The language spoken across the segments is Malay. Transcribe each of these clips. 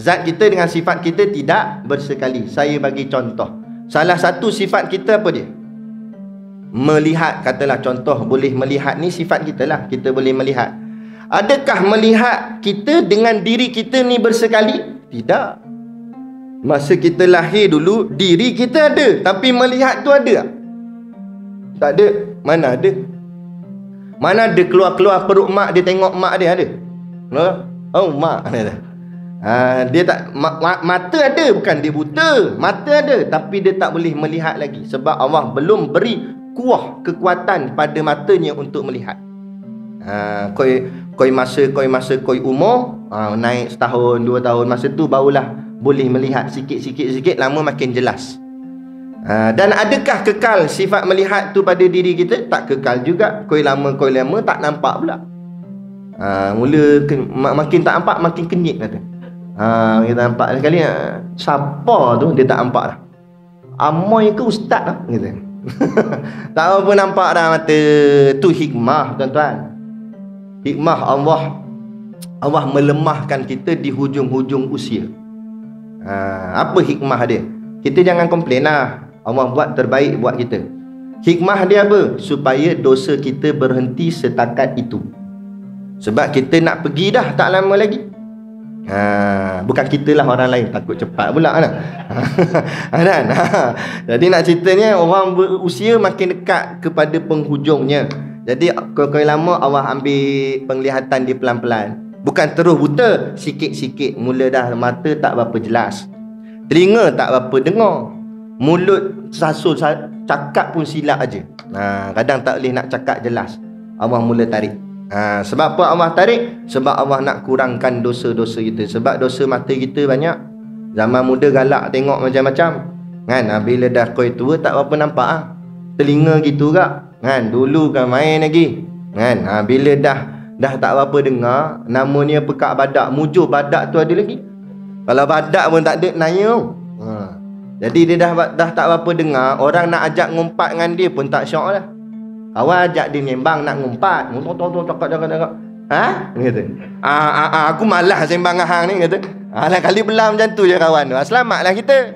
Zat kita dengan sifat kita tidak bersekali. Saya bagi contoh. Salah satu sifat kita apa dia? Melihat, katalah contoh, boleh melihat ni sifat kita lah. Kita boleh melihat. Adakah melihat kita dengan diri kita ni bersekali? Tidak. Masa kita lahir dulu, diri kita ada, tapi melihat tu ada tak? Tak ada. Mana ada? Mana ada keluar-keluar perut mak, dia tengok mak dia ada? Oh, mak ada. Dia tak, mata ada, bukan dia buta. Mata ada, tapi dia tak boleh melihat lagi. Sebab Allah belum beri kekuatan pada matanya untuk melihat. Koi masa koi umur, naik setahun, 2 tahun, masa tu barulah boleh melihat sikit, lama makin jelas. Dan adakah kekal sifat melihat tu pada diri kita? Tak kekal juga. Koi lama tak nampak pula. Mula makin tak nampak, makin kenyit kata. Kita nampak sekali, siapa tu dia tak nampak dah. Amoy ke ustaz lah kata. Tak apa nampak dah mata. Tu hikmah tuan-tuan. Hikmah Allah melemahkan kita di hujung-hujung usia. Apa hikmah dia? Kita jangan komplain lah. Allah buat terbaik buat kita. Hikmah dia apa? Supaya dosa kita berhenti setakat itu. Sebab kita nak pergi dah tak lama lagi. Bukan kita lah, orang lain. Takut cepat pula kan. Kan? Jadi nak ceritanya, orang berusia makin dekat kepada penghujungnya. Jadi kalau lama Allah ambil penglihatan dia pelan-pelan. Bukan terus buta, sikit-sikit. Mula dah mata tak berapa jelas, telinga tak berapa dengar, mulut sasul cakap pun silap aja. Kadang tak boleh nak cakap jelas. Allah mula tarik. Sebab apa Allah tarik? Sebab Allah nak kurangkan dosa-dosa kita. Sebab dosa mata kita banyak. Zaman muda galak tengok macam-macam kan. Bila dah koi tua tak berapa nampak telinga gitu kak kan. Dulu kan main lagi kan. Bila dah tak berapa dengar, namanya pekak badak. Mujur badak tu ada lagi. Kalau badak pun tak ada naya. Jadi dia dah tak berapa dengar. Orang nak ajak ngumpat dengan dia pun tak syok lah. Kawan ajak dia nyembang nak ngumpat. Cakap. Kata. Aku malas sembang dengan hang ni kata. Lah kali belah macam tu je kawan. Selamatlah kita.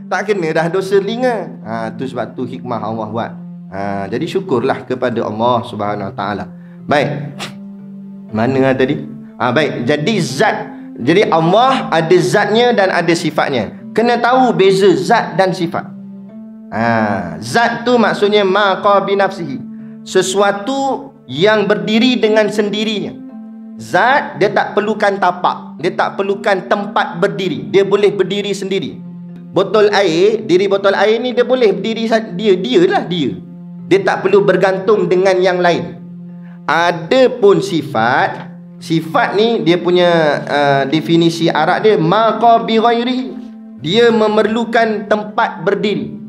Tak kena dah dosa telinga. Tu sebab tu hikmah Allah buat. Jadi syukurlah kepada Allah Subhanahu Wa Taala. Baik. Mana tadi? Baik. Jadi Allah ada zatnya dan ada sifatnya. Kena tahu beza zat dan sifat. Zat tu maksudnya maqa bi nafsihi, sesuatu yang berdiri dengan sendirinya. Zat dia tak perlukan tapak, dia tak perlukan tempat berdiri, dia boleh berdiri sendiri. Botol air, diri botol air ni dia boleh berdiri dia tak perlu bergantung dengan yang lain. Adapun sifat ni dia punya definisi Arab dia maqa bi ghairihi, dia memerlukan tempat berdiri.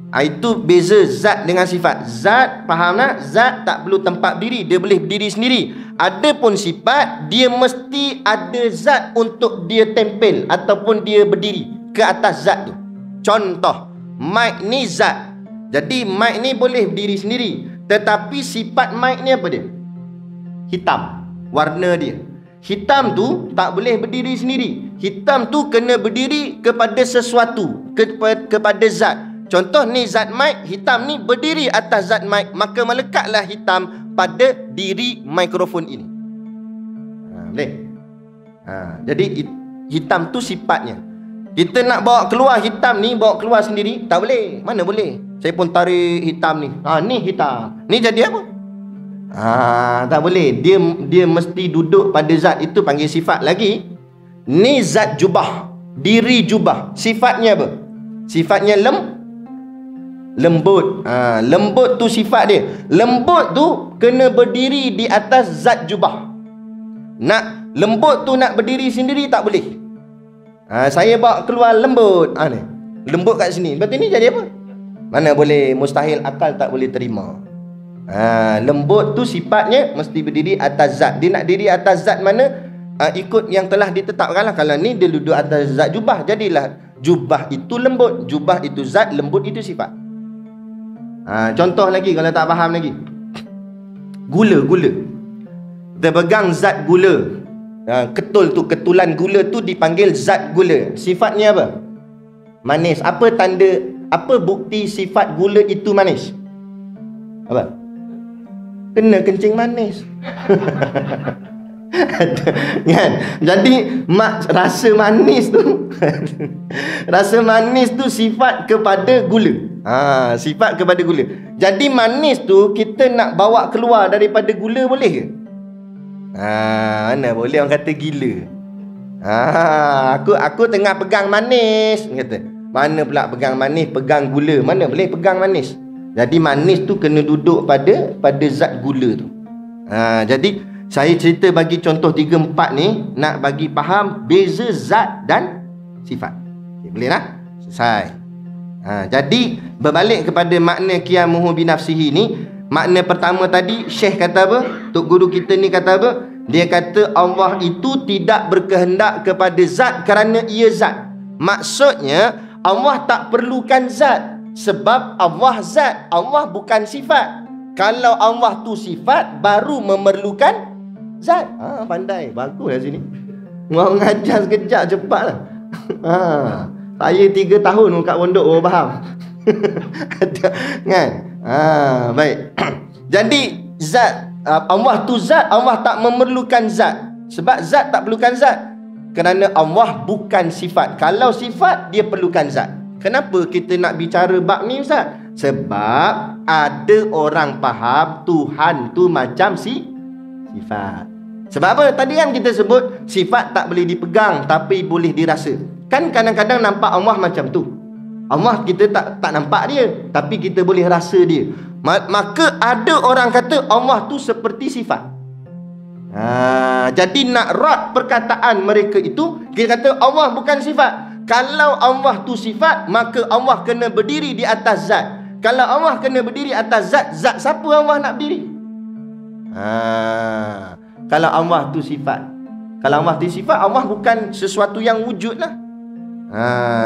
Itu beza zat dengan sifat. Zat, faham tak? Zat tak perlu tempat berdiri, dia boleh berdiri sendiri. Adapun sifat, dia mesti ada zat untuk dia tempel ataupun dia berdiri ke atas zat tu. Contoh, mic ni zat. Jadi mic ni boleh berdiri sendiri, tetapi sifat mic ni apa dia? Hitam. Warna dia hitam tu tak boleh berdiri sendiri. Hitam tu kena berdiri kepada sesuatu, kepada zat. Contoh ni zat mic, hitam ni berdiri atas zat mic, maka melekatlah hitam pada diri mikrofon ini. Boleh? Jadi hitam tu sifatnya. Kita nak bawa keluar hitam ni, bawa keluar sendiri, tak boleh. Mana boleh? Saya pun tarik hitam ni. Ni hitam. Ni jadi apa? Tak boleh. Dia mesti duduk pada zat itu, panggil sifat lagi. Ni zat jubah, diri jubah. Sifatnya apa? Sifatnya lembut. Lembut tu sifat dia. Lembut tu kena berdiri di atas zat jubah. Nak lembut tu nak berdiri sendiri tak boleh. Saya bawa keluar lembut. Ni lembut kat sini, berarti ni jadi apa? Mana boleh, mustahil, akal tak boleh terima. Lembut tu sifatnya mesti berdiri atas zat. Dia nak diri atas zat mana? Ikut yang telah ditetapkan lah. Kalau ni dia duduk atas zat jubah, jadilah jubah itu lembut, jubah itu zat, lembut itu sifat. Contoh lagi kalau tak faham lagi. Gula. Kita pegang zat gula. ketul tu, ketulan gula tu dipanggil zat gula. Sifatnya apa? Manis. Apa tanda, apa bukti sifat gula itu manis? Apa? Kena kencing manis. Kan? Jadi rasa manis tu rasa manis tu sifat kepada gula. Sifat kepada gula. Jadi manis tu kita nak bawa keluar daripada gula boleh ke? Mana boleh, orang kata gila. Aku tengah pegang manis, kata. Mana pula pegang manis, pegang gula. Mana boleh pegang manis. Jadi manis tu kena duduk pada zat gula tu. Jadi saya cerita bagi contoh 3-4 ni nak bagi faham beza zat dan sifat. Okay, boleh lah? Selesai. Jadi berbalik kepada makna qiyamuhu binafsihi ni, makna pertama tadi Syekh kata apa? Tok guru kita ni kata apa? Dia kata Allah itu tidak berkehendak kepada zat kerana ia zat. Maksudnya Allah tak perlukan zat sebab Allah zat. Allah bukan sifat. Kalau Allah tu sifat baru memerlukan zat. Pandai. Baguslah sini. Mau ngajar sekejap cepatlah. Saya 3 tahun kat pondok baru faham. Kan? Baik. Jadi zat, Allah tu zat, Allah tak memerlukan zat. Sebab zat tak perlukan zat kerana Allah bukan sifat. Kalau sifat dia perlukan zat. Kenapa kita nak bicara bab ni Ustaz? Sebab ada orang faham Tuhan tu macam sifat. Sebab apa? Tadi kan kita sebut sifat tak boleh dipegang tapi boleh dirasa. Kan kadang-kadang nampak Allah macam tu. Allah kita tak nampak dia, tapi kita boleh rasa dia. Maka ada orang kata Allah tu seperti sifat. Jadi nak rad perkataan mereka itu, kita kata Allah bukan sifat. Kalau Allah tu sifat, maka Allah kena berdiri di atas zat. Kalau Allah kena berdiri atas zat, zat siapa Allah nak berdiri? Kalau Allah tu sifat. Kalau Allah tu sifat, Allah bukan sesuatu yang wujud lah.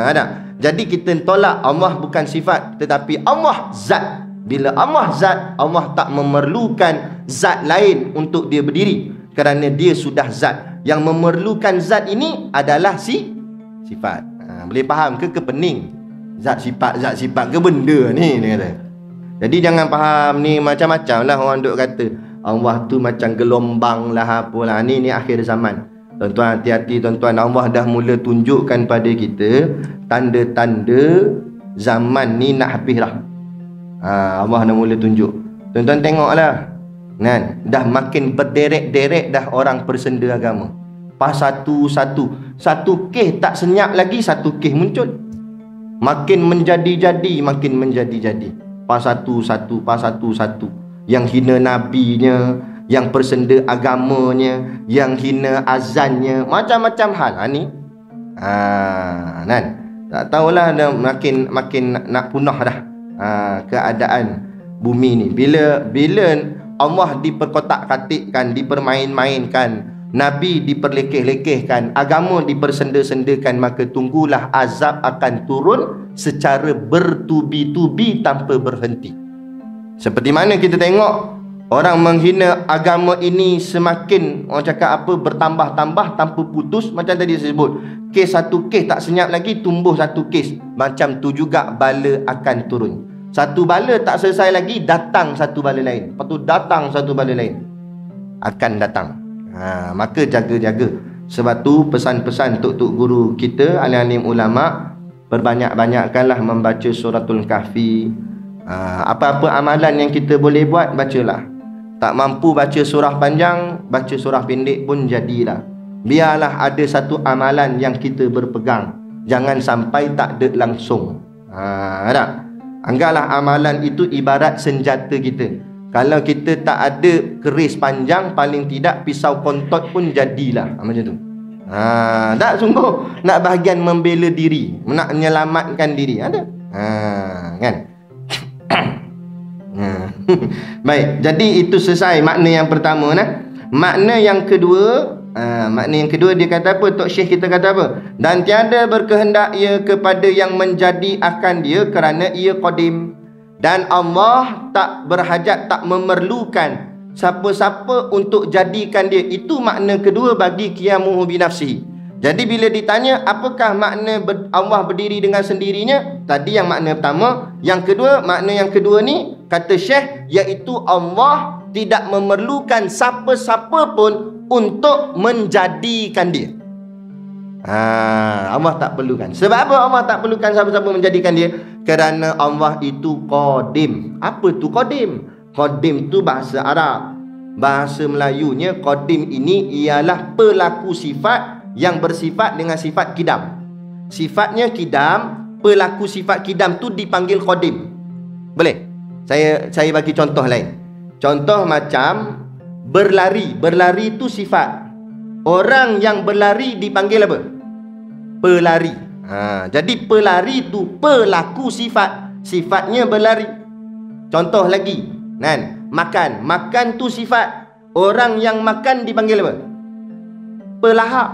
Ada. Jadi kita tolak Allah bukan sifat, tetapi Allah zat. Bila Allah zat, Allah tak memerlukan zat lain untuk dia berdiri, kerana dia sudah zat. Yang memerlukan zat ini adalah sifat. Boleh faham ke pening? Zat sifat ke benda ni, dia kata. Jadi jangan faham ni macam-macam lah orang duk kata Allah tu macam gelombang lah apalah. Ni akhir zaman. Tuan-tuan hati-hati tuan-tuan. Allah dah mula tunjukkan pada kita tanda-tanda zaman ni nak habis lah. Allah dah mula tunjuk. Tuan-tuan tengoklah, kan? Dah makin berderet-deret dah orang bersenda agama. Pas satu kes tak senyap lagi, satu kes muncul. Makin menjadi-jadi. Pas satu. Yang hina nabinya, yang bersenda agamanya, yang hina azannya, macam-macam hal. Ni kan? Tak tahulah dah makin nak punah dah keadaan bumi ni. Bila Allah diperkotak-katikkan, dipermain-mainkan, Nabi diperlekeh-lekehkan, agama dipersenda-sendakan, maka tunggulah azab akan turun secara bertubi-tubi tanpa berhenti. Seperti mana kita tengok orang menghina agama ini semakin, orang cakap apa, bertambah-tambah tanpa putus. Macam tadi saya sebut, satu kes tak senyap lagi, tumbuh satu kes. Macam tu juga bala akan turun. Satu bala tak selesai lagi, datang satu bala lain. Lepas tu datang satu bala lain, akan datang. Maka jaga-jaga. Sebab tu pesan-pesan tok-tok guru kita, alim-alim ulama, perbanyak-banyakkanlah membaca suratul kahfi. Apa-apa amalan yang kita boleh buat, bacalah. Tak mampu baca surah panjang, baca surah pendek pun jadilah. Biarlah ada satu amalan yang kita berpegang. Jangan sampai tak ada langsung. Tak? Anggaplah amalan itu ibarat senjata kita. Kalau kita tak ada keris panjang, paling tidak pisau kontot pun jadilah. Macam tu. Tak sungguh nak bahagian membela diri, nak menyelamatkan diri. Ada? Kan? Baik, jadi itu selesai makna yang pertama nah. Makna yang kedua, dia kata apa? Tok Syekh kita kata apa? Dan tiada berkehendak ia kepada yang menjadi akan dia kerana ia qadim. Dan Allah tak berhajat, tak memerlukan siapa-siapa untuk jadikan dia. Itu makna kedua bagi qiyamuhu binafsihi. Jadi bila ditanya apakah makna Allah berdiri dengan sendirinya, tadi yang makna pertama. Yang kedua, makna yang kedua ni kata Syekh, iaitu Allah tidak memerlukan siapa-siapa pun untuk menjadikan dia. Allah tak perlukan. Sebab apa Allah tak perlukan siapa-siapa menjadikan dia? Kerana Allah itu qadim. Apa tu qadim? Qadim tu bahasa Arab. Bahasa Melayunya qadim ini ialah pelaku sifat yang bersifat dengan sifat kidam. Sifatnya kidam, pelaku sifat kidam tu dipanggil qadim. Boleh? Saya bagi contoh lain. Contoh macam berlari. Berlari tu sifat. Orang yang berlari dipanggil apa? Pelari. Jadi pelari tu pelaku sifat. Sifatnya berlari. Contoh lagi, kan? Makan. Makan tu sifat. Orang yang makan dipanggil apa? Pelahap.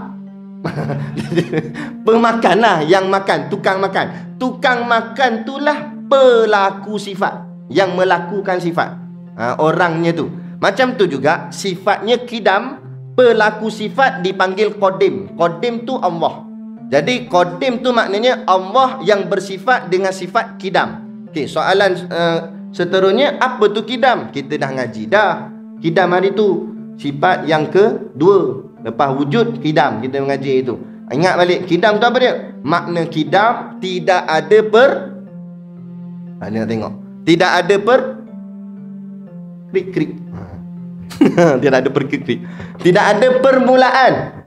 Pemakan lah yang makan. Tukang makan. Tukang makan itulah pelaku sifat, yang melakukan sifat. Orangnya tu. Macam tu juga sifatnya kidam, pelaku sifat dipanggil qadim. Qadim tu Allah. Jadi qadim tu maknanya Allah yang bersifat dengan sifat kidam. Okey, soalan seterusnya, apa tu kidam? Kita dah ngaji dah. Kidam hari tu sifat yang kedua. Lepas wujud kidam kita mengaji itu. Ingat balik, kidam tu apa dia? Makna kidam tidak ada nak tengok. Tidak ada krik-krik. Tidak ada krik-krik. Tidak ada permulaan.